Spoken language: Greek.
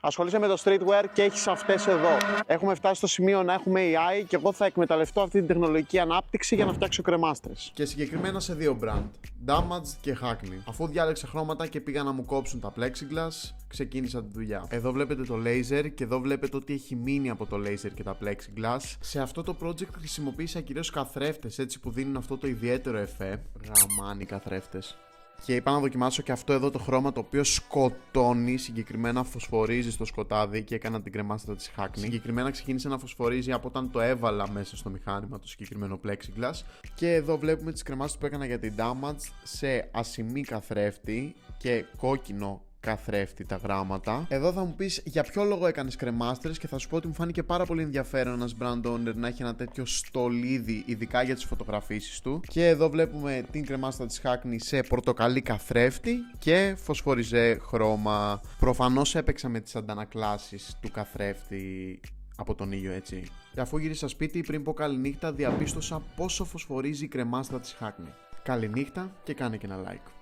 Ασχολείσαι με το streetwear και έχεις αυτές εδώ. Έχουμε φτάσει στο σημείο να έχουμε AI και εγώ θα εκμεταλλευτώ αυτή την τεχνολογική ανάπτυξη για να φτιάξω κρεμάστρες. Και συγκεκριμένα σε δύο brand, Damaged και Hackney. Αφού διάλεξα χρώματα και πήγα να μου κόψουν τα plexiglass, ξεκίνησα τη δουλειά. Εδώ βλέπετε το laser και εδώ βλέπετε ότι έχει μείνει από το laser και τα plexiglass. Σε αυτό το project χρησιμοποίησα κυρίως καθρέφτες, έτσι που δίνουν αυτό το ιδιαίτερο εφέ. Γαμάνοι καθρέφτες. Και είπα να δοκιμάσω και αυτό εδώ το χρώμα το οποίο σκοτώνει, συγκεκριμένα φωσφορίζει στο σκοτάδι και έκανα την κρεμάστρα της Hackney. Συγκεκριμένα ξεκίνησε να φωσφορίζει από όταν το έβαλα μέσα στο μηχάνημα το συγκεκριμένο plexiglass. Και εδώ βλέπουμε τις κρεμάστρες που έκανα για την Damaged σε ασημή καθρέφτη και κόκκινο καθρέφτη τα γράμματα. Εδώ θα μου πεις για ποιο λόγο έκανες κρεμάστρες και θα σου πω ότι μου φάνηκε πάρα πολύ ενδιαφέρον ένας brand owner να έχει ένα τέτοιο στολίδι, ειδικά για τις φωτογραφίσεις του. Και εδώ βλέπουμε την κρεμάστρα της Hackney σε πορτοκαλί καθρέφτη και φωσφοριζέ χρώμα. Προφανώς έπαιξα με τις αντανακλάσεις του καθρέφτη από τον ήλιο, έτσι. Και αφού γύρισα σπίτι, πριν πω καληνύχτα, διαπίστωσα πόσο φωσφορίζει η κρεμάστρα της Hackney. Καληνύχτα και κάνε και ένα like.